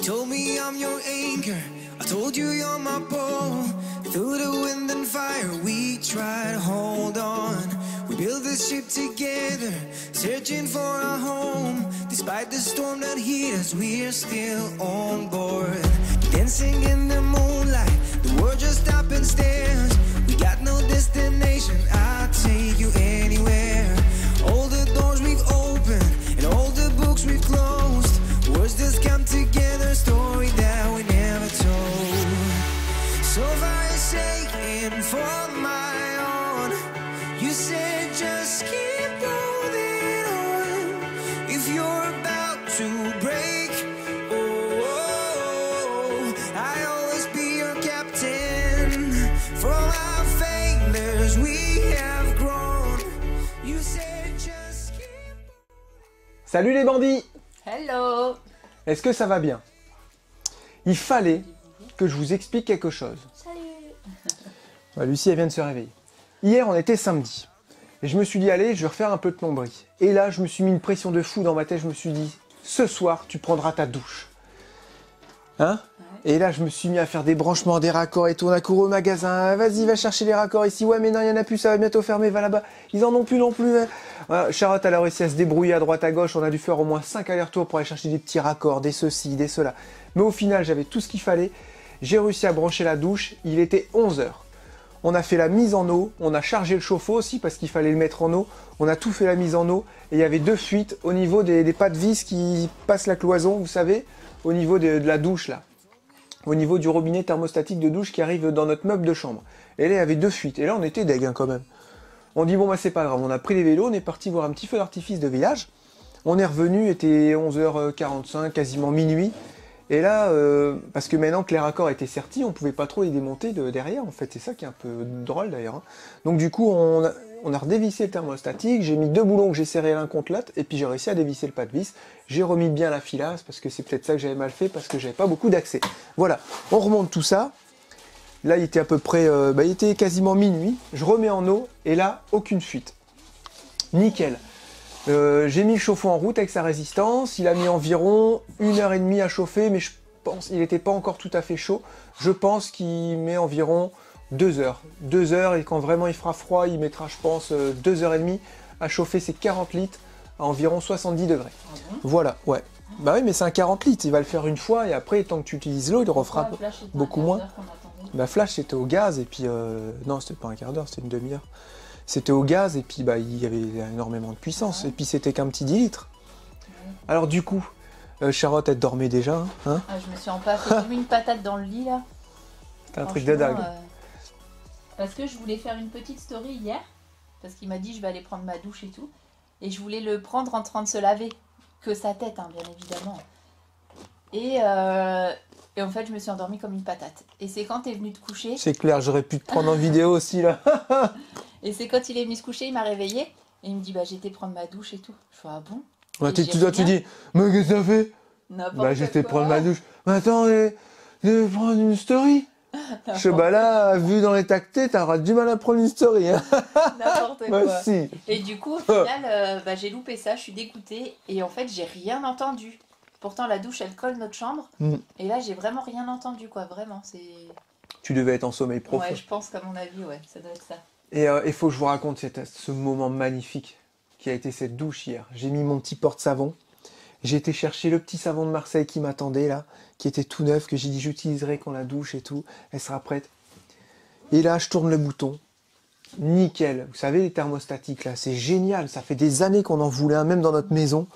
told me I'm your anchor, I told you you're my boat. Through the wind and fire we try to hold on. We built this ship together, searching for a home. Despite the storm that hit us, we're still on board. Dancing in the moonlight, the world just stopped and stares. We got no destination, I'll take you anywhere. All the doors we've opened and all the books we've closed, words just come together, story that we never told. So far it's taken for my own. You said just keep holding on. If you're about to break, oh, I always be your captain. From our failures we have grown. You said just keep. Salut les bandits! Hello! Est-ce que ça va bien? Il fallait que je vous explique quelque chose. Salut! Lucie, elle vient de se réveiller. Hier, on était samedi. Et je me suis dit, allez, je vais refaire un peu de plomberie. Et là, je me suis mis une pression de fou dans ma tête. Je me suis dit, ce soir, tu prendras ta douche. Hein? Ouais. Et là, je me suis mis à faire des branchements, des raccords et tout. On a couru au magasin. Vas-y, va chercher les raccords ici. Ouais, mais non, il n'y en a plus, ça va bientôt fermer. Va là-bas. Ils en ont plus non plus. Voilà, Charlotte, elle a réussi à se débrouiller à droite à gauche. On a dû faire au moins 5 allers-retours pour aller chercher des petits raccords, des ceci, des cela. Mais au final, j'avais tout ce qu'il fallait. J'ai réussi à brancher la douche. Il était 11 h. On a fait la mise en eau, on a chargé le chauffe-eau aussi parce qu'il fallait le mettre en eau. On a tout fait la mise en eau et il y avait 2 fuites au niveau des pas de vis qui passent la cloison, vous savez, au niveau de la douche là. Au niveau du robinet thermostatique de douche qui arrive dans notre meuble de chambre. Et là il y avait 2 fuites et là on était deg hein, quand même. On dit bon bah c'est pas grave, on a pris les vélos, on est parti voir un petit feu d'artifice de village. On est revenu, il était 11 h 45, quasiment minuit. Et là, parce que maintenant que les raccords étaient sertis, on pouvait pas trop les démonter de derrière, en fait. C'est ça qui est un peu drôle d'ailleurs. Hein. Donc du coup, on a redévissé le thermostatique, j'ai mis 2 boulons que j'ai serrés l'un contre l'autre, et puis j'ai réussi à dévisser le pas de vis. J'ai remis bien la filasse, parce que c'est peut-être ça que j'avais mal fait, parce que j'avais pas beaucoup d'accès. Voilà, on remonte tout ça. Là, il était à peu près, il était quasiment minuit. Je remets en eau, et là, aucune fuite. Nickel. J'ai mis le chauffe-eau en route avec sa résistance, il a mis environ 1h30 à chauffer, mais je pense qu'il n'était pas encore tout à fait chaud. Je pense qu'il met environ 2 heures. 2 heures, et quand vraiment il fera froid, il mettra, je pense, 2h30 à chauffer ses 40 litres à environ 70 degrés. Ah bon? Voilà, ouais. Bah oui, mais c'est un 40 litres, il va le faire une fois, et après, tant que tu utilises l'eau, il refera beaucoup moins. Bah Flash, c'était au gaz, et puis... non, c'était pas un quart d'heure, c'était une demi-heure. C'était au gaz et puis bah, il y avait énormément de puissance. Ouais. Et puis c'était qu'un petit 10 litres. Ouais. Alors du coup, Charlotte, elle dormait déjà. Hein je me suis empaffée comme une patate dans le lit là. C'est un truc de dingue. Parce que je voulais faire une petite story hier. Parce qu'il m'a dit je vais aller prendre ma douche et tout. Et je voulais le prendre en train de se laver. Que sa tête, hein, bien évidemment. Et en fait, je me suis endormie comme une patate. Et c'est quand t'es venu te coucher... C'est clair, j'aurais pu te prendre en vidéo aussi là. Et c'est quand il est venu se coucher, il m'a réveillée. Et il me dit, bah j'étais prendre ma douche et tout. Je fais, ah bon? Ouais, tu dis, mais qu'est-ce que ça fait? Bah j'étais prendre ma douche. Mais attends, je vais prendre une story. Je sais, bah là, vu dans les tactés, t'auras du mal à prendre une story. Hein. N'importe quoi. Bah, si. Et du coup, au final, j'ai loupé ça, je suis dégoûtée. Et en fait, j'ai rien entendu. Pourtant, la douche, elle colle notre chambre. Et là, j'ai vraiment rien entendu, quoi. Vraiment, c'est... Tu devais être en sommeil profond. Ouais, je pense qu'à mon avis, ouais, ça doit être ça. Et il faut que je vous raconte ce moment magnifique qui a été cette douche hier. J'ai mis mon petit porte-savon. J'ai été chercher le petit savon de Marseille qui m'attendait là, qui était tout neuf, que j'ai dit j'utiliserai quand la douche et tout, elle sera prête. Et là, je tourne le bouton. Nickel. Vous savez, les thermostatiques là, c'est génial. Ça fait des années qu'on en voulait un, même dans notre maison.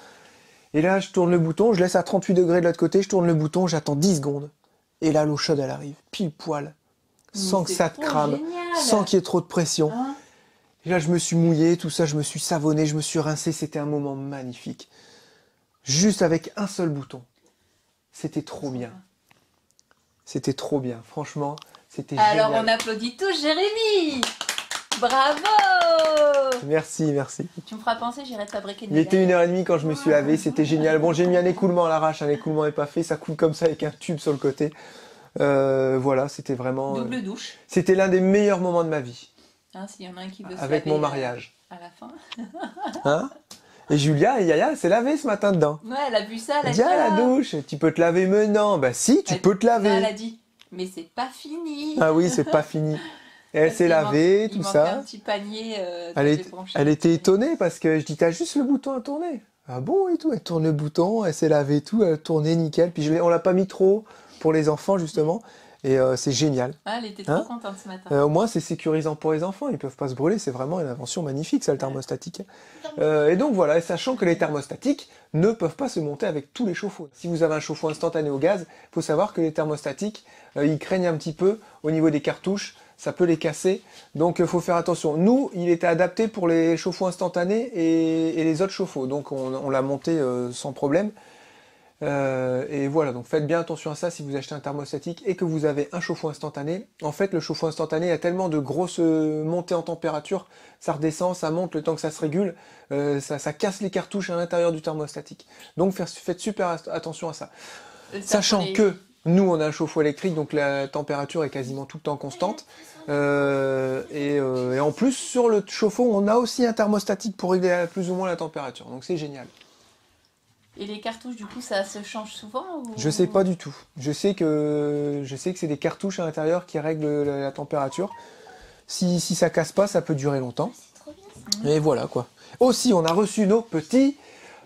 Et là, je tourne le bouton, je laisse à 38 degrés de l'autre côté, je tourne le bouton, j'attends 10 secondes. Et là, l'eau chaude, elle arrive, pile poil. Sans que ça te crame, génial. Sans qu'il y ait trop de pression. Hein? Et là, je me suis mouillé, tout ça, je me suis savonné, je me suis rincé. C'était un moment magnifique. Juste avec un seul bouton. C'était trop bien. C'était trop bien. Franchement, c'était génial. Alors, on applaudit tous Jérémy. Bravo. Merci, merci. Tu me feras penser, j'irai te fabriquer une... Il était 1h30 quand je me suis lavé, c'était génial. Bon, j'ai mis un écoulement à l'arrache, un écoulement n'est pas fait, ça coule comme ça avec un tube sur le côté. Voilà, c'était vraiment... Double douche. C'était l'un des meilleurs moments de ma vie. Hein, s'il y en a un qui veut se avec laver mon mariage. À la fin. Hein? Et Julia et Yaya s'est lavé ce matin dedans. Ouais, elle a vu ça, elle a Elle dit, ah, la douche, tu peux te laver maintenant. Bah si, tu peux te laver. Elle a dit, mais c'est pas fini. Ah oui, c'est pas fini. Et elle s'est lavée, tout ça. Un petit panier. Elle était étonnée parce que je dis, t'as juste le bouton à tourner. Ah bon et tout, elle tourne le bouton, elle s'est lavée et tout, elle a tourné nickel. Puis on l'a pas mis trop pour les enfants justement. Et c'est génial. Ah, elle était trop contente ce matin. Au moins, c'est sécurisant pour les enfants. Ils peuvent pas se brûler. C'est vraiment une invention magnifique, ça, le thermostatique. Et donc voilà, sachant que les thermostatiques ne peuvent pas se monter avec tous les chauffe-eau. Si vous avez un chauffe-eau instantané au gaz, il faut savoir que les thermostatiques, ils craignent un petit peu au niveau des cartouches. Ça peut les casser. Donc, il faut faire attention. Nous, il était adapté pour les chauffe-eau instantanés et les autres chauffe-eau. Donc, on l'a monté sans problème. Et voilà, donc faites bien attention à ça si vous achetez un thermostatique et que vous avez un chauffe-eau instantané. En fait, le chauffe-eau instantané a tellement de grosses montées en température, ça redescend, ça monte le temps que ça se régule, ça casse les cartouches à l'intérieur du thermostatique. Donc faites super attention à ça. Sachant que nous, on a un chauffe-eau électrique, donc la température est quasiment tout le temps constante. Et en plus, sur le chauffe-eau, on a aussi un thermostatique pour régler plus ou moins la température. Donc c'est génial. Et les cartouches, du coup, ça se change souvent ou... Je sais pas du tout. Je sais que c'est des cartouches à l'intérieur qui règlent la température. Si ça casse pas, ça peut durer longtemps. Et voilà quoi. Aussi, on a reçu nos petits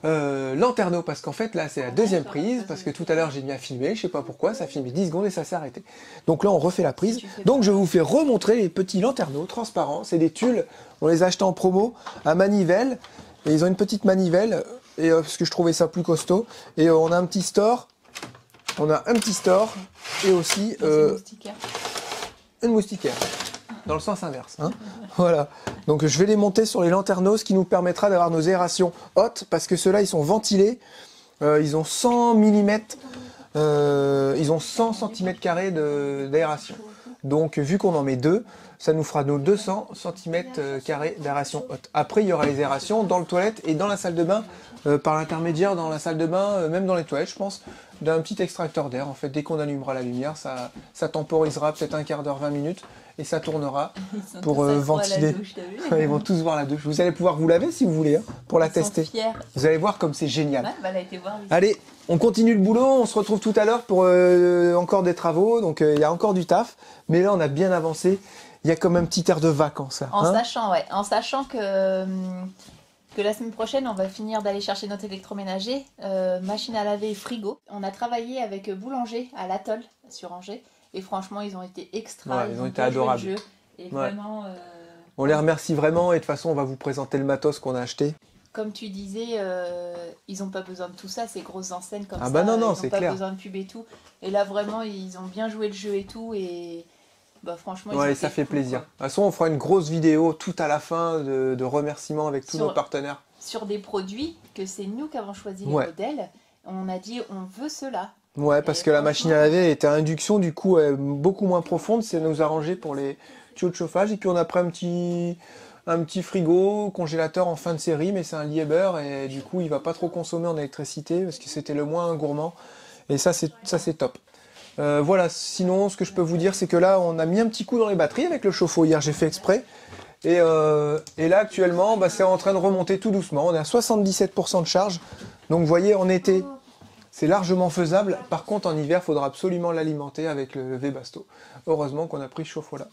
lanterneaux, parce qu'en fait là c'est la deuxième prise, parce que tout à l'heure j'ai mis à filmer, je sais pas pourquoi, ça filmait 10 secondes et ça s'est arrêté. Donc là on refait la prise. Donc je vous fais remontrer les petits lanterneaux transparents. C'est des tulles, on les a achetés en promo à manivelle. Et ils ont une petite manivelle, et parce que je trouvais ça plus costaud. Et on a un petit store. On a un petit store et aussi une moustiquaire. Dans le sens inverse. Hein. Voilà. Donc je vais les monter sur les lanterneaux, ce qui nous permettra d'avoir nos aérations hautes, parce que ceux-là ils sont ventilés. Ils ont 100 mm, ils ont 100 cm² d'aération. Donc vu qu'on en met deux, ça nous fera nos 200 cm² d'aération haute. Après, il y aura les aérations dans le toilette et dans la salle de bain, par l'intermédiaire dans la salle de bain, même dans les toilettes, je pense, d'un petit extracteur d'air. En fait, dès qu'on allumera la lumière, ça temporisera peut-être un quart d'heure, 20 minutes, et ça tournera pour ventiler. Douche, ils vont tous voir la douche. Vous allez pouvoir vous laver si vous voulez, hein, pour la tester. Vous allez voir comme c'est génial. Ouais, bah, elle a été voir, allez, on continue le boulot, on se retrouve tout à l'heure pour encore des travaux, donc il y a encore du taf, mais là on a bien avancé. Il y a comme un petit air de vacances. En sachant que la semaine prochaine, on va finir d'aller chercher notre électroménager, machine à laver et frigo. On a travaillé avec Boulanger à l'Atoll sur Angers. Et franchement, ils ont été extra. Ils ont été adorables. Jeu, et vraiment, on les remercie vraiment. Et de toute façon, on va vous présenter le matos qu'on a acheté. Comme tu disais, ils n'ont pas besoin de tout ça, ces grosses enseignes comme ça. Bah non, c'est clair. Ils n'ont pas besoin de pub et tout. Et là, vraiment, ils ont bien joué le jeu et tout. Et bah, franchement, ça fait plaisir. De toute façon, on fera une grosse vidéo tout à la fin de remerciements avec tous nos partenaires. Sur des produits que c'est nous qui avons choisi les modèles. On a dit, on veut cela. Ouais, parce que la machine à laver était à induction, du coup, beaucoup moins profonde. Ça nous arrangeait pour les tuyaux de chauffage. Et puis, on a pris un petit frigo, congélateur en fin de série, mais c'est un Liebherr. Et du coup, il va pas trop consommer en électricité parce que c'était le moins gourmand. Et ça, c'est top. Voilà, sinon, ce que je peux vous dire, c'est que là, on a mis un petit coup dans les batteries avec le chauffe-eau. Hier, j'ai fait exprès. Et là, actuellement, c'est en train de remonter tout doucement. On est à 77% de charge. Donc, vous voyez, en été, c'est largement faisable. Par contre, en hiver, il faudra absolument l'alimenter avec le Webasto. Heureusement qu'on a pris ce chauffe-eau-là.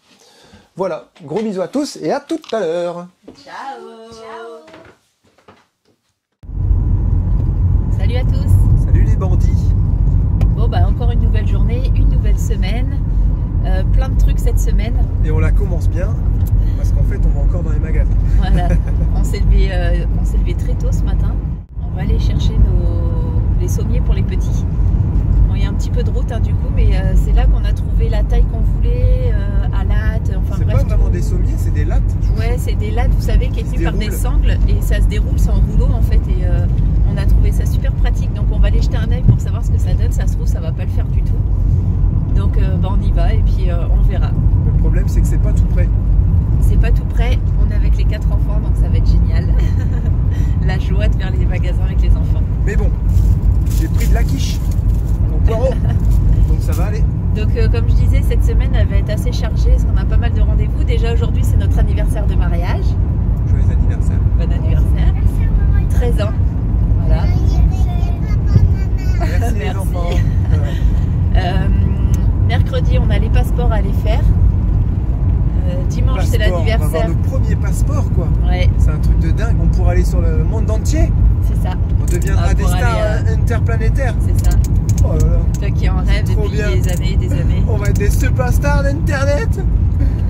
Voilà, gros bisous à tous et à tout à l'heure. Ciao. Salut à tous. Salut les bandits. Bon, encore une nouvelle journée, une nouvelle semaine. Plein de trucs cette semaine. Et on la commence bien, parce qu'en fait, on va encore dans les magasins. Voilà, on s'est levé très tôt ce matin. On va aller chercher les sommiers pour les petits. Bon, il y a un petit peu de route du coup, mais c'est là qu'on a trouvé la taille qu'on voulait, à latte, enfin bref. C'est pas vraiment des sommiers, c'est des lattes. Ouais, c'est des lattes, vous savez, qui est tenues par des sangles, et ça se déroule, c'est en rouleau en fait, et on a trouvé ça super pratique, donc on va aller jeter un œil pour savoir ce que ça donne. Ça se trouve, ça va pas le faire du tout. Donc on y va et puis on verra. Le problème, c'est que c'est pas tout prêt. C'est pas tout prêt, on est avec les 4 enfants, donc ça va être génial. La joie de faire les magasins avec les enfants. Mais bon, j'ai pris de la quiche, mon poireau, donc ça va aller. Donc comme je disais, cette semaine elle va être assez chargée parce qu'on a pas mal de rendez-vous. Déjà aujourd'hui, c'est notre anniversaire de mariage. Joyeux anniversaire. Bon anniversaire. 13 ans. on va avoir l'anniversaire. nos premiers passeports, quoi. Ouais, C'est un truc de dingue. On pourra aller sur le monde entier. c'est ça. On deviendra des pour stars aller, interplanétaires. C'est ça. Oh là là. Toi qui en rêves Trop depuis bien. des années, des années. On va être des superstars d'internet.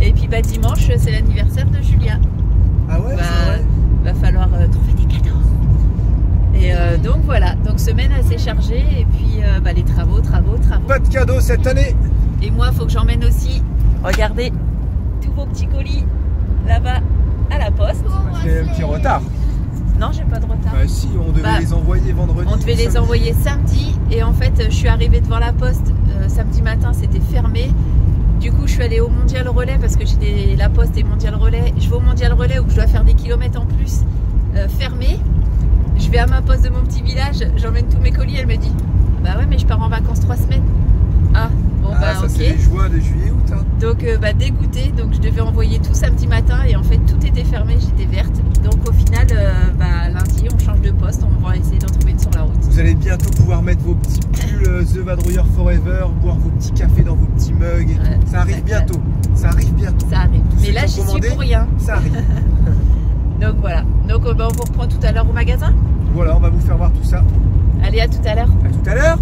Et puis bah dimanche, c'est l'anniversaire de Julia. Ah ouais, Bah, c'est vrai. va falloir trouver des cadeaux. Et donc voilà, donc semaine assez chargée et puis bah, les travaux. Pas de cadeau cette année. Et moi, faut que j'emmène aussi, regardez, tous vos petits colis là-bas à la poste. J'ai un petit retard. Non, j'ai pas de retard. Bah si, on devait Bah, les envoyer vendredi. On devait les samedi. envoyer samedi et en fait je suis arrivée devant la poste samedi matin, c'était fermé. Du coup je suis allée au Mondial Relais parce que j'ai la poste et Mondial Relais. Je vais au Mondial Relais où je dois faire des kilomètres en plus, fermé. Je vais à ma poste de mon petit village, j'emmène tous mes colis, elle me dit bah ouais mais je pars en vacances 3 semaines. Ah bon Ah, bah ça ok. c'est les joies de juillet-août. Hein. Donc bah, dégoûtée, donc je devais envoyer tout samedi matin et en fait tout était fermé, j'étais verte. Donc au final, bah, lundi on change de poste, on va essayer d'en trouver une sur la route. Vous allez bientôt pouvoir mettre vos petits pulls The Vadrouilleur Forever, boire vos petits cafés dans vos petits mugs. Et Ouais, tout. Ça arrive ça bientôt. Ça arrive bientôt. Ça arrive. Tous Mais ceux là qui j'y ont suis commandé, pour rien. Ça arrive. Donc voilà. Donc bah, on vous reprend tout à l'heure au magasin. Voilà, on va vous faire voir tout ça. Allez, à tout à l'heure. À tout à l'heure.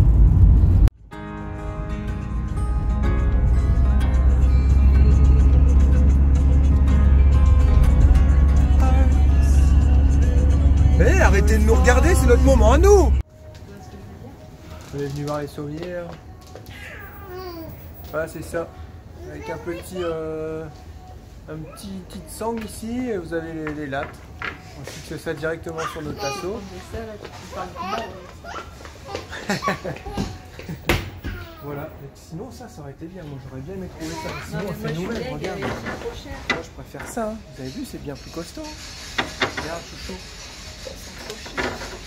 Eh, arrêtez de nous regarder, c'est notre moment à nous. On est venu voir les sommières. Voilà, c'est ça. Avec un petit, petite sangle ici, et vous avez les lattes. On fixe ça directement sur notre tasseau. Voilà. Et sinon, ça aurait été bien. Moi, j'aurais bien aimé trouver ça. Sinon, on fait nous-mêmes. Regarde. Moi, je préfère ça. Hein. Vous avez vu, c'est bien plus costaud. Regarde, chouchou.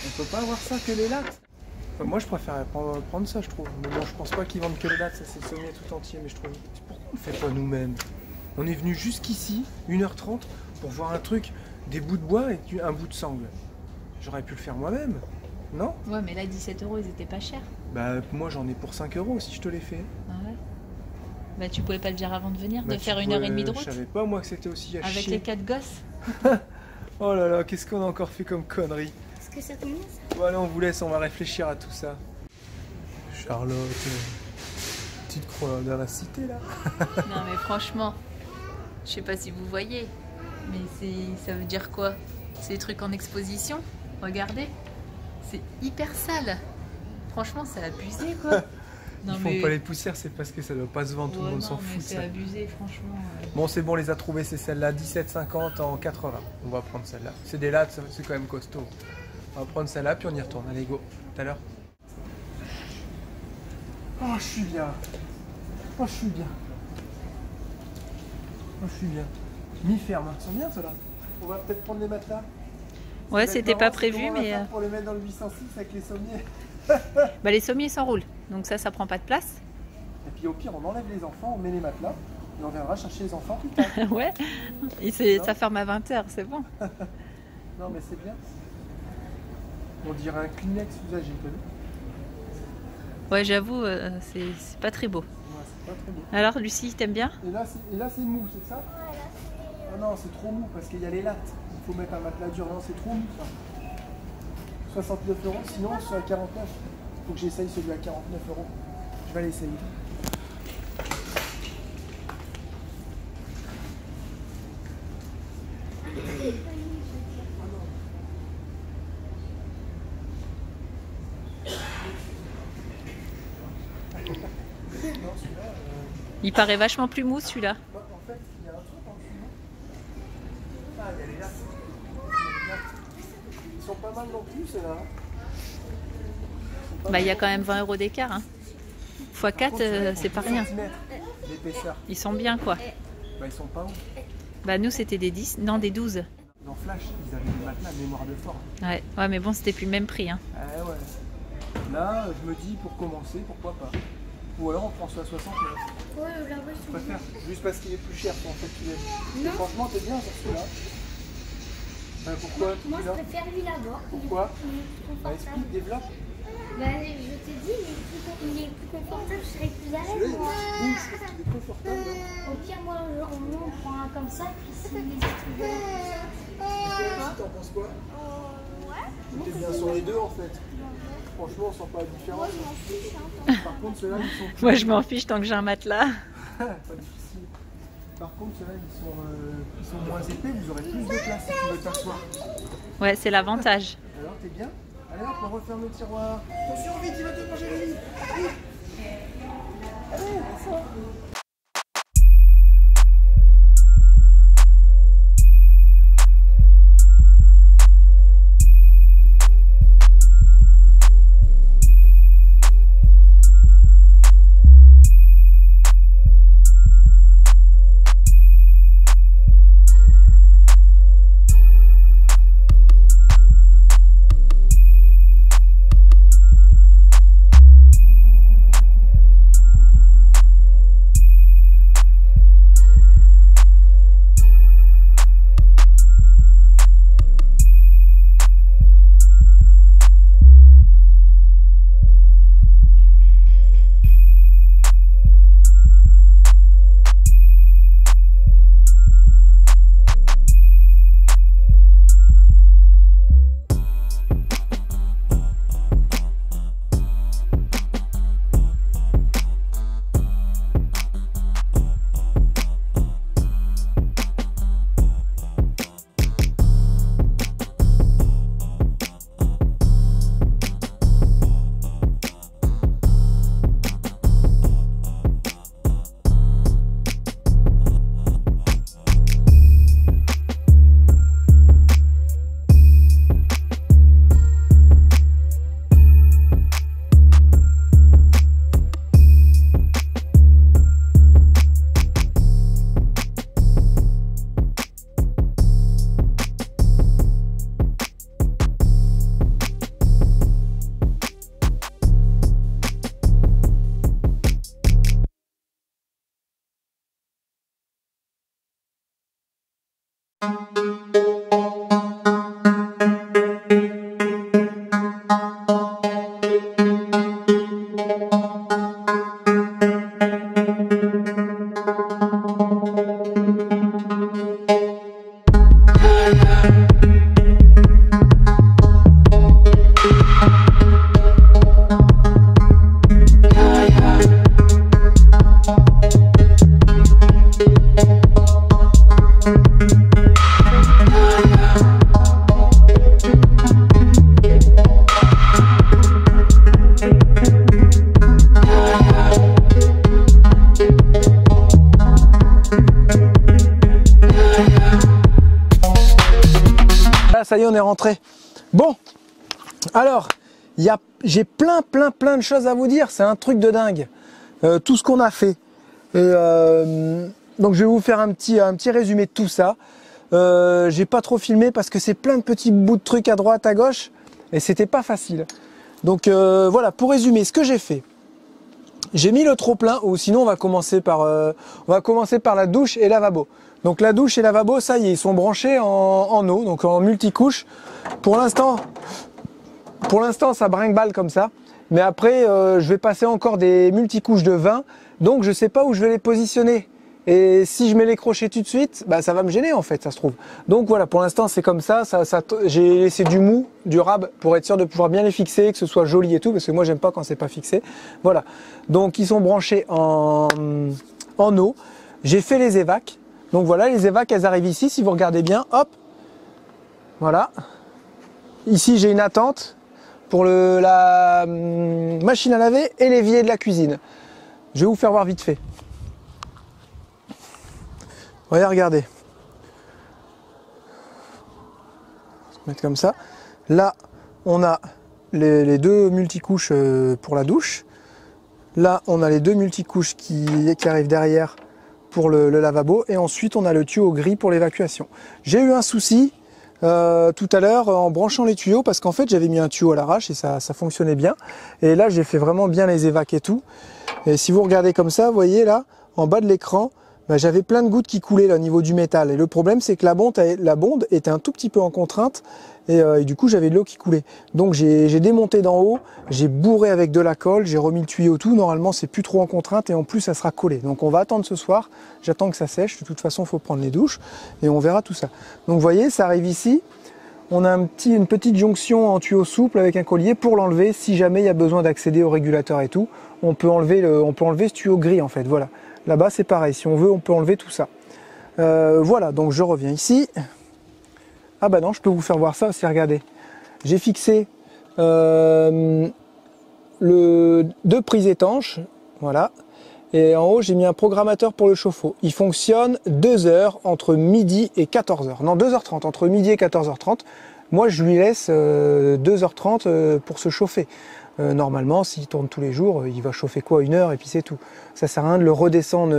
On peut pas avoir ça que les lattes. Enfin, moi, je préfère prendre ça, je trouve. Mais bon, je pense pas qu'ils vendent que les lattes. Ça, c'est le sommier tout entier. Mais je trouve. Pourquoi on le fait pas nous-mêmes? On est venu jusqu'ici, 1h30, pour voir un truc, des bouts de bois et un bout de sangle. J'aurais pu le faire moi-même. Non? Ouais, mais là 17 €, ils étaient pas chers. Bah, moi, j'en ai pour 5 € si je te l'ai fait. Ah ouais. Bah tu pouvais pas le dire avant de venir, Bah, de faire tu 1h30 de pouvais- route. Je savais pas, moi, que c'était aussi à Avec chier. les 4 gosses. Oh là là, qu'est-ce qu'on a encore fait comme conneries. Est-ce que ça commence? Bon, allez, on vous laisse, on va réfléchir à tout ça. Charlotte, tu te crois dans la cité, là? Non mais franchement, je sais pas si vous voyez, mais ça veut dire quoi? C'est des trucs en exposition. Regardez, c'est hyper sale. Franchement, c'est abusé quoi. Ils font pas les poussières, c'est parce que ça doit pas se vendre, tout le Ouais, monde non, s'en mais fout de c'est ça. abusé, franchement. Bon, c'est bon, on les a trouvés, c'est celle-là, 17,50 en 80. On va prendre celle-là. C'est des lattes, c'est quand même costaud. On va prendre celle-là, puis on y retourne. Allez, go, tout à l'heure. Oh, je suis bien. Oh, je suis bien. Oh, je suis bien. Mi-ferme, hein. Ils sont bien, ceux-là. On va peut-être prendre les matelas. Ouais, Ça va être c'était marrant, pas c'est prévu, comment on va mais faire pour les mettre dans le 806 avec les sommiers. bah, les sommiers s'enroulent, donc ça prend pas de place. Et puis au pire, on enlève les enfants, on met les matelas, et on viendra chercher les enfants plus tard. Ouais, ça ferme à 20h, c'est bon. Non, mais c'est bien. On dirait un Kleenex usagé, t'as vu? Ouais, j'avoue, c'est pas très beau. Ouais, c'est pas très beau. Alors, Lucie, t'aimes bien? Et là, c'est mou, c'est ça? Ah non, c'est trop mou parce qu'il y a les lattes. Il faut mettre un matelas dur. Non, c'est trop mou ça. 69 €, sinon c'est à 49. Il faut que j'essaye celui à 49 €. Je vais l'essayer. Non, celui-là. Il paraît vachement plus mou celui-là. Bah, en fait, il y a un truc en dessous. Ah, il y a les lattes. Ils sont pas mal non plus, ceux-là. Bah, il y a quand même 20 € d'écart. Hein. X 4, c'est pas rien. L'épaisseur. Ils sont bien quoi. Bah, ils sont pas hauts. Bah, nous c'était des 10, non des 12. Dans Flash, ils avaient des matelas mémoire de forme. Ouais, mais bon, c'était plus le même prix. Hein. Ah ouais. Là, je me dis, pour commencer, pourquoi pas. Ou alors on prend ça à 69. Ouais, là-bas, Je préfère, juste parce qu'il est plus cher qu'en fait qu'il est. Non. Franchement, t'es bien sur celui-là. Pourquoi Moi, je celui-là? préfère lui là-bas. Pourquoi? Il est plus Bah, confortable. explique, développe. Bah, je t'ai dit, il est plus confortable, je serais plus à l'aise. Moi. Il est confortable. Au pire, moi, on prend un comme ça, puis si les autres veulent T'en penses quoi? ouais. T'es bien sur les deux en fait. Franchement, on sent pas la différence. Moi, je m'en fiche. Hein. Par contre, ceux-là, ils sont plus... Moi, je m'en fiche tant que j'ai un matelas. pas difficile. Par contre, ceux-là, ils sont moins épais, vous aurez plus de place si tu veux t'asseoir. Ouais, c'est l'avantage. Alors, t'es bien? Allez hop, on referme le tiroir. Attention, vite, il va te manger le lit. Vite. Ça y est, on est rentré. Bon, alors, j'ai plein de choses à vous dire. C'est un truc de dingue. Tout ce qu'on a fait. Donc, je vais vous faire un petit résumé de tout ça. J'ai pas trop filmé parce que c'est plein de petits bouts de trucs à droite, à gauche. Et c'était pas facile. Donc, voilà, pour résumer, ce que j'ai fait. J'ai mis le trop-plein, ou sinon on va commencer par la douche et lavabo. Donc la douche et lavabo, ça y est, ils sont branchés en eau, donc en multicouche. Pour l'instant, ça brinque-balle comme ça. Mais après, je vais passer encore des multicouches de 20. Donc je sais pas où je vais les positionner. Et si je mets les crochets tout de suite, bah, ça va me gêner en fait, ça se trouve. Donc voilà, pour l'instant c'est comme ça. J'ai laissé du mou, du rab, pour être sûr de pouvoir bien les fixer, que ce soit joli et tout, parce que moi j'aime pas quand c'est pas fixé. Voilà. Donc ils sont branchés en eau. J'ai fait les évacs. Donc voilà, les évacs, elles arrivent ici, si vous regardez bien, hop. Voilà. Ici j'ai une attente pour la machine à laver et l'évier de la cuisine. Je vais vous faire voir vite fait. Regardez. On va se mettre comme ça. Là, on a les deux multicouches pour la douche. Là, on a les deux multicouches qui arrivent derrière pour le lavabo. Et ensuite, on a le tuyau gris pour l'évacuation. J'ai eu un souci tout à l'heure en branchant les tuyaux parce qu'en fait, j'avais mis un tuyau à l'arrache et ça fonctionnait bien. Et là, j'ai fait vraiment bien les évacs et tout. Et si vous regardez comme ça, vous voyez là, en bas de l'écran, bah, j'avais plein de gouttes qui coulaient là, au niveau du métal. Et le problème, c'est que la bonde était un tout petit peu en contrainte et du coup, j'avais de l'eau qui coulait. Donc, j'ai démonté d'en haut, j'ai bourré avec de la colle, j'ai remis le tuyau tout. Normalement, c'est plus trop en contrainte et en plus, ça sera collé. Donc, on va attendre ce soir. J'attends que ça sèche. De toute façon, il faut prendre les douches et on verra tout ça. Donc, vous voyez, ça arrive ici. On a une petite jonction en tuyau souple avec un collier pour l'enlever. Si jamais il y a besoin d'accéder au régulateur et tout, on peut enlever ce tuyau gris en fait. Voilà. Là-bas c'est pareil. Si on veut, on peut enlever tout ça. Voilà. Donc je reviens ici. Ah bah non, je peux vous faire voir ça aussi. Regardez. J'ai fixé deux prises étanches. Voilà. Et en haut, j'ai mis un programmateur pour le chauffe-eau. Il fonctionne 2 heures entre midi et 14h. Non, 2h30, entre midi et 14h30. Moi, je lui laisse 2h30 pour se chauffer. Normalement, s'il tourne tous les jours, il va chauffer quoi, 1 heure et puis c'est tout. Ça sert à rien de le redescendre,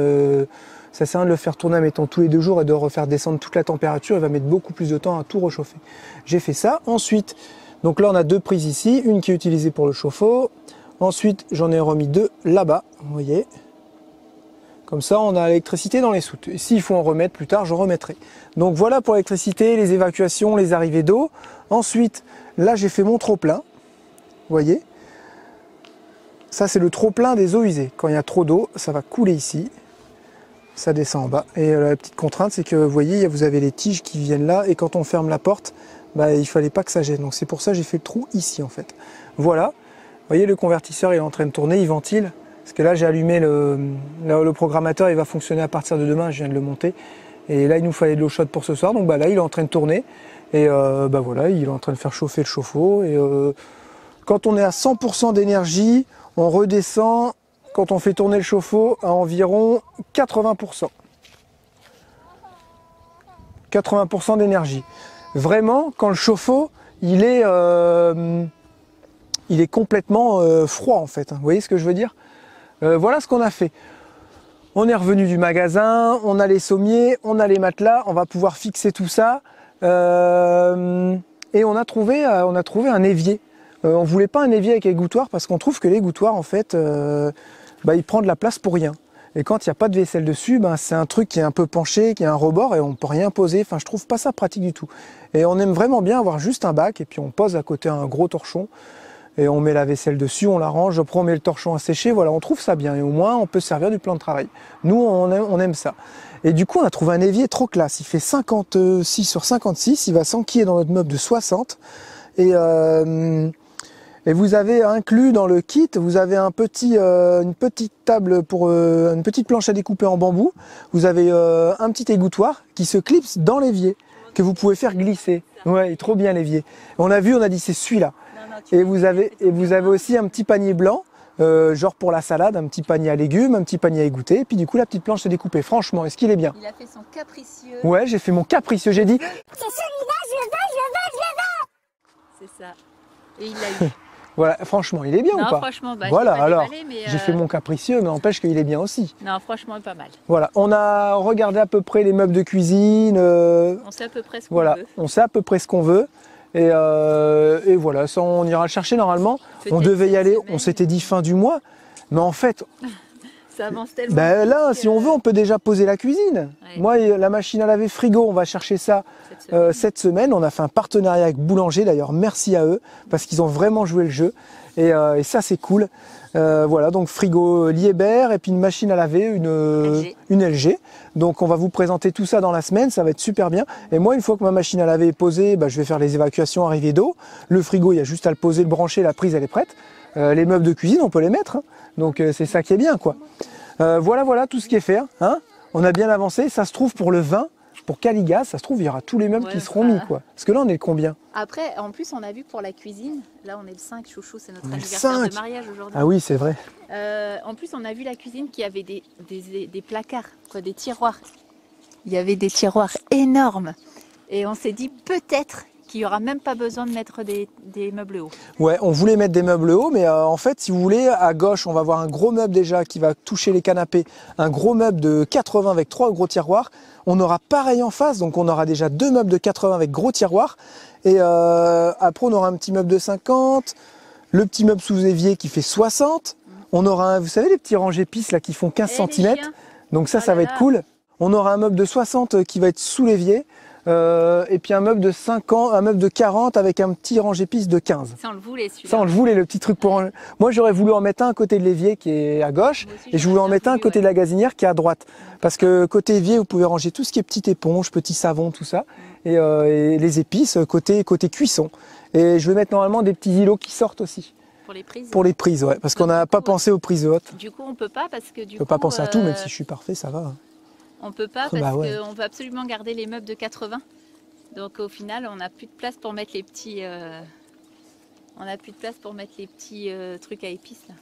ça sert à rien de le faire tourner, mettons, tous les 2 jours et de refaire descendre toute la température. Il va mettre beaucoup plus de temps à tout réchauffer. J'ai fait ça. Ensuite, donc là, on a 2 prises ici. Une qui est utilisée pour le chauffe-eau. Ensuite, j'en ai remis 2 là-bas, vous voyez. Comme ça, on a l'électricité dans les soutes. S'il faut en remettre plus tard, je remettrai. Donc voilà pour l'électricité, les évacuations, les arrivées d'eau. Ensuite, là, j'ai fait mon trop-plein. Vous voyez? Ça, c'est le trop-plein des eaux usées. Quand il y a trop d'eau, ça va couler ici. Ça descend en bas. Et la petite contrainte, c'est que vous voyez, vous avez les tiges qui viennent là. Et quand on ferme la porte, bah, il ne fallait pas que ça gêne. Donc c'est pour ça que j'ai fait le trou ici, en fait. Voilà. Vous voyez, le convertisseur il est en train de tourner, il ventile. Parce que là, j'ai allumé le programmateur, il va fonctionner à partir de demain, je viens de le monter. Et là, il nous fallait de l'eau chaude pour ce soir. Donc bah, là, il est en train de tourner. Et bah, voilà, il est en train de faire chauffer le chauffe-eau. Et quand on est à 100% d'énergie, on redescend, quand on fait tourner le chauffe-eau, à environ 80%. 80% d'énergie. Vraiment, quand le chauffe-eau, il est complètement froid en fait. Vous voyez ce que je veux dire? Voilà ce qu'on a fait. On est revenu du magasin, on a les sommiers, on a les matelas, on va pouvoir fixer tout ça. Et on a trouvé un évier. On voulait pas un évier avec égouttoir parce qu'on trouve que l'égouttoir en fait, bah, il prend de la place pour rien. Et quand il n'y a pas de vaisselle dessus, ben, c'est un truc qui est un peu penché, qui a un rebord et on peut rien poser. Enfin, je trouve pas ça pratique du tout. Et on aime vraiment bien avoir juste un bac et puis on pose à côté un gros torchon. Et on met la vaisselle dessus, on l'arrange, après on met le torchon à sécher, voilà, on trouve ça bien. Et au moins, on peut se servir du plan de travail. Nous, on aime ça. Et du coup, on a trouvé un évier trop classe. Il fait 56 sur 56, il va s'enquiller dans notre meuble de 60. Et vous avez inclus dans le kit, vous avez une petite table pour une petite planche à découper en bambou. Vous avez un petit égouttoir qui se clipse dans l'évier, que vous pouvez faire glisser. Ouais, il est trop bien l'évier. On a dit c'est celui-là. Et vous avez aussi un petit panier blanc, genre pour la salade, un petit panier à légumes, un petit panier à égoutter, et puis du coup la petite planche à découper. Franchement, est-ce qu'il est bien? Il a fait son capricieux. Ouais, j'ai fait mon capricieux, j'ai dit. C'est celui-là, je le veux. C'est ça. Et il l'a eu. Voilà, franchement, il est bien non, ou pas? Franchement, bah, voilà, pas alors, déballé, mais j'ai fait mon capricieux, mais n'empêche qu'il est bien aussi. Non, franchement, pas mal. Voilà, on a regardé à peu près les meubles de cuisine. On sait à peu près ce qu'on voilà, veut. on sait à peu près ce qu'on veut. Et voilà, ça on ira le chercher normalement. On devait y aller, on s'était dit fin du mois, mais en fait, ça avance tellement. Ben là, si on veut, on peut déjà poser la cuisine. Ouais. Moi, la machine à laver frigo, on va chercher ça cette semaine. On a fait un partenariat avec Boulanger, d'ailleurs, merci à eux, parce qu'ils ont vraiment joué le jeu. Et ça, c'est cool. Voilà, donc frigo Liebherr et puis une machine à laver, une LG. Donc on va vous présenter tout ça dans la semaine, ça va être super bien. Et moi, une fois que ma machine à laver est posée, je vais faire les évacuations, arrivée d'eau. Le frigo, il y a juste à le poser, le brancher, la prise, elle est prête. Les meubles de cuisine, on peut les mettre. Hein. Donc c'est ça qui est bien, quoi. Voilà tout ce qui est fait. Hein. On a bien avancé. Ça se trouve pour le vin, pour Caligas, ça se trouve, il y aura tous les meubles qui seront mis, quoi. Parce que là, on est le combien? Après, en plus, on a vu pour la cuisine, là, on est le 5, chouchou, c'est notre anniversaire de mariage aujourd'hui. Ah oui, c'est vrai. En plus, on a vu la cuisine qui avait des placards, quoi, des tiroirs. Il y avait des tiroirs énormes. Et on s'est dit peut-être qu'il n'y aura même pas besoin de mettre des meubles hauts. Ouais, on voulait mettre des meubles hauts, mais en fait, si vous voulez, à gauche, on va voir un gros meuble déjà qui va toucher les canapés, un gros meuble de 80 avec 3 gros tiroirs. On aura pareil en face, donc on aura déjà 2 meubles de 80 avec gros tiroirs. Et après, on aura un petit meuble de 50, le petit meuble sous évier qui fait 60. On aura, vous savez, les petits rangées pistes là qui font 15 cm. Donc ça va être cool. On aura un meuble de 60 qui va être sous l'évier. Et puis un meuble de 50, un meuble de 40 avec un petit range-épices de 15. Ça on le voulait celui-là. Ça on le voulait, le petit truc pour ranger. Moi j'aurais voulu en mettre un à côté de l'évier qui est à gauche et je voulais en mettre un à côté de la gazinière qui est à droite. Parce que côté évier vous pouvez ranger tout ce qui est petite éponge, petit savon, tout ça. Et les épices côté cuisson. Et je vais mettre normalement des petits îlots qui sortent aussi. Pour les prises. Pour les prises, ouais. Parce qu'on n'a pas pensé aux prises hautes. Du coup on peut pas parce que On peut pas penser à tout, même si je suis parfait, ça va. On peut pas parce Bah ouais. qu'on veut absolument garder les meubles de 80. Donc au final, on n'a plus de place pour mettre les petits, trucs à épices là.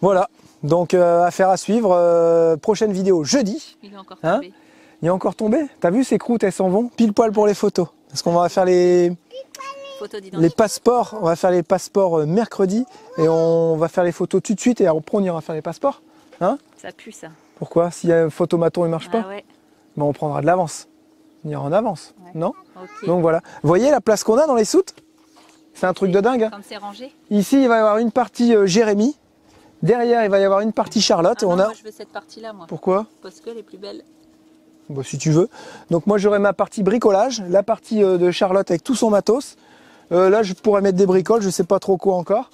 Voilà, donc affaire à suivre. Prochaine vidéo jeudi. Il est encore Hein? tombé. Il est encore tombé. T'as vu ces croûtes, elles s'en vont pile poil pour les photos. Parce qu'on va faire les Photo d'identité. passeports. On va faire les passeports mercredi et on va faire les photos tout de suite et après on ira faire les passeports. Hein? Ça pue ça. Pourquoi? Si un photomaton il marche pas, Ah ouais. ben, on prendra de l'avance. On ira en avance, Ouais. non? Ok. Donc voilà. Vous voyez la place qu'on a dans les soutes? C'est un truc de dingue. Hein. Quand c'est rangé. Ici il va y avoir une partie Jérémy. Derrière il va y avoir une partie Charlotte. Ah non, on a... moi je veux cette partie-là moi. Pourquoi? Parce qu'elle est plus belle. Bon, si tu veux. Donc moi j'aurai ma partie bricolage, la partie de Charlotte avec tout son matos. Là je pourrais mettre des bricoles, je sais pas trop quoi encore.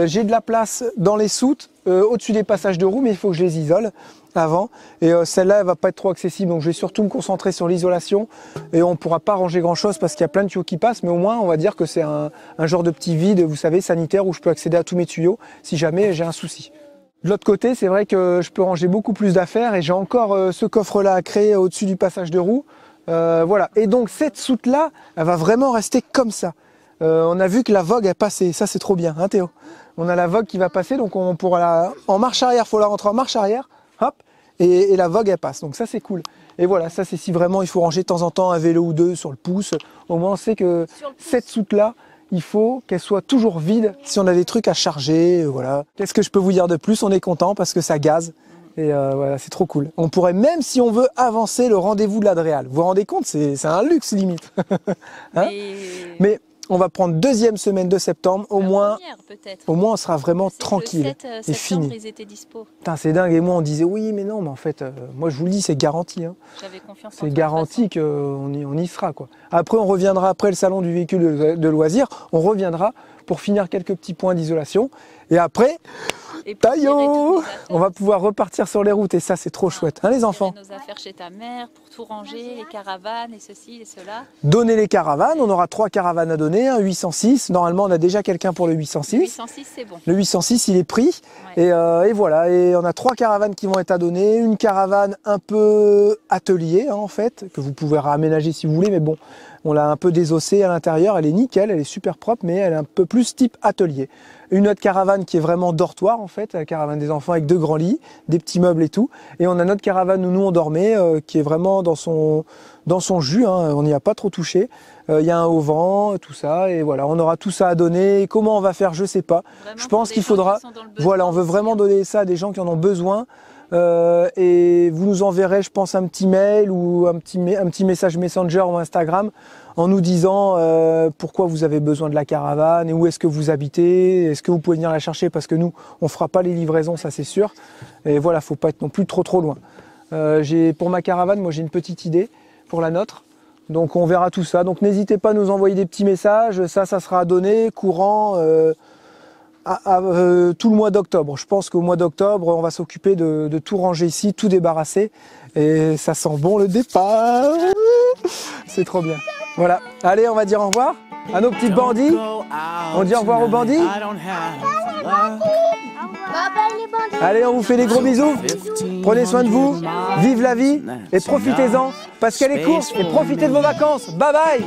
J'ai de la place dans les soutes, au-dessus des passages de roues, mais il faut que je les isole avant. Et celle-là elle va pas être trop accessible, donc je vais surtout me concentrer sur l'isolation. Et on pourra pas ranger grand-chose parce qu'il y a plein de tuyaux qui passent, mais au moins on va dire que c'est un genre de petit vide, vous savez, sanitaire, où je peux accéder à tous mes tuyaux si jamais j'ai un souci. De l'autre côté, c'est vrai que je peux ranger beaucoup plus d'affaires et j'ai encore ce coffre-là à créer au-dessus du passage de roue. Voilà. Et donc cette soute-là, elle va vraiment rester comme ça. On a vu que la vogue est passée, ça c'est trop bien, hein Théo? On a la vogue qui va passer, donc on pourra la... En marche arrière, il faut la rentrer en marche arrière, hop, et la vogue elle passe, donc ça c'est cool. Et voilà, ça c'est si vraiment il faut ranger de temps en temps un vélo ou deux sur le pouce, au moins on sait que cette soute-là, il faut qu'elle soit toujours vide si on a des trucs à charger, voilà. Qu'est-ce que je peux vous dire de plus? On est content parce que ça gaze. Et voilà, c'est trop cool. On pourrait même, si on veut, avancer le rendez-vous de l'Adréal. Vous vous rendez compte? C'est un luxe limite. Hein? Mais on va prendre deuxième semaine de septembre, au moins on sera vraiment tranquille et fini. Ils étaient dispo. Putain, c'est dingue. Et moi, on disait oui, mais non, mais en fait, moi je vous le dis, c'est garanti. Hein. J'avais confiance en C'est toi, garanti qu'on y sera, quoi. Après, on reviendra après le salon du véhicule de loisirs. On reviendra pour finir quelques petits points d'isolation. Et après, taillot, on va pouvoir repartir sur les routes et ça c'est trop chouette, hein les enfants? Nos affaires chez ta mère pour tout ranger, les caravanes et ceci et cela. Donner les caravanes, on aura 3 caravanes à donner, un 806, normalement on a déjà quelqu'un pour le 806. Le 806 c'est bon. Le 806 il est pris, ouais. Et voilà, et on a 3 caravanes qui vont être à donner, une caravane un peu atelier hein, en fait, que vous pouvez réaménager si vous voulez, mais bon, on l'a un peu désossée à l'intérieur, elle est nickel, elle est super propre, mais elle est un peu plus type atelier. Une autre caravane qui est vraiment dortoir en fait, la caravane des enfants avec 2 grands lits, des petits meubles et tout. Et on a notre caravane où nous on dormait, qui est vraiment dans son jus, hein, on n'y a pas trop touché. Il y a un auvent, tout ça, et voilà, on aura tout ça à donner. Comment on va faire, je sais pas. Vraiment, je pense qu'il faudra, voilà, on veut vraiment donner ça à des gens qui en ont besoin. Et vous nous enverrez, je pense, un petit mail ou un petit message Messenger ou Instagram en nous disant pourquoi vous avez besoin de la caravane et où est-ce que vous habitez, est-ce que vous pouvez venir la chercher parce que nous, on fera pas les livraisons, ça c'est sûr. Et voilà, faut pas être non plus trop loin. Pour ma caravane, moi j'ai une petite idée pour la nôtre. Donc on verra tout ça. Donc n'hésitez pas à nous envoyer des petits messages, ça sera à donner courant tout le mois d'octobre. Je pense qu'au mois d'octobre, on va s'occuper de tout ranger ici, tout débarrasser. Et ça sent bon le départ. C'est trop bien. Voilà. Allez, on va dire au revoir à nos petits bandits. On dit au revoir aux bandits. Allez, on vous fait des gros bisous. Prenez soin de vous. Vive la vie et profitez-en parce qu'elle est courte et profitez de vos vacances. Bye bye.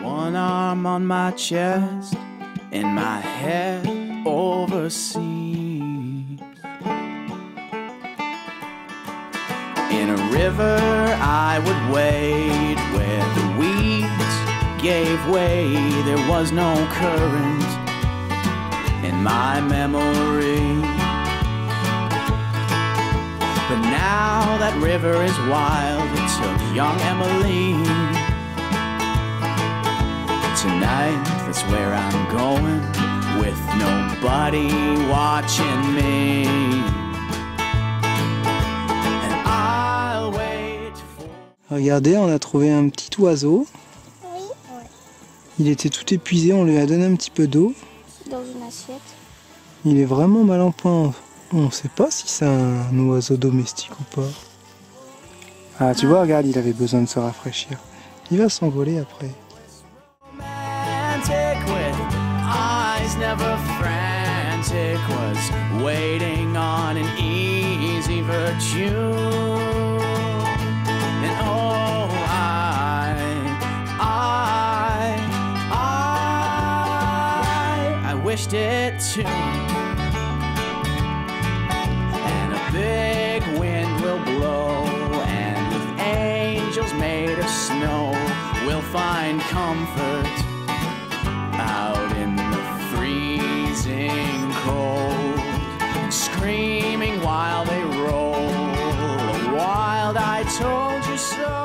One arm on my chest and my head overseas. In a river I would wade where the weeds gave way. There was no current in my memory. But now that river is wild, it took young Emily. Tonight, that's where I'm going. with nobody watching me. And I'll wait for... Regardez, on a trouvé un petit oiseau. Oui. Il était tout épuisé, on lui a donné un petit peu d'eau. Dans une assiette. Il est vraiment mal en point. On ne sait pas si c'est un oiseau domestique ou pas. Ah, tu vois, regarde, il avait besoin de se rafraîchir. Il va s'envoler après. Romantic with eyes never frantic, was waiting on an easy virtue. And oh, I wished it too. And a big wind will blow, and with angels made of snow, we'll find comfort out in the freezing cold, screaming while they roll a wild I told you so.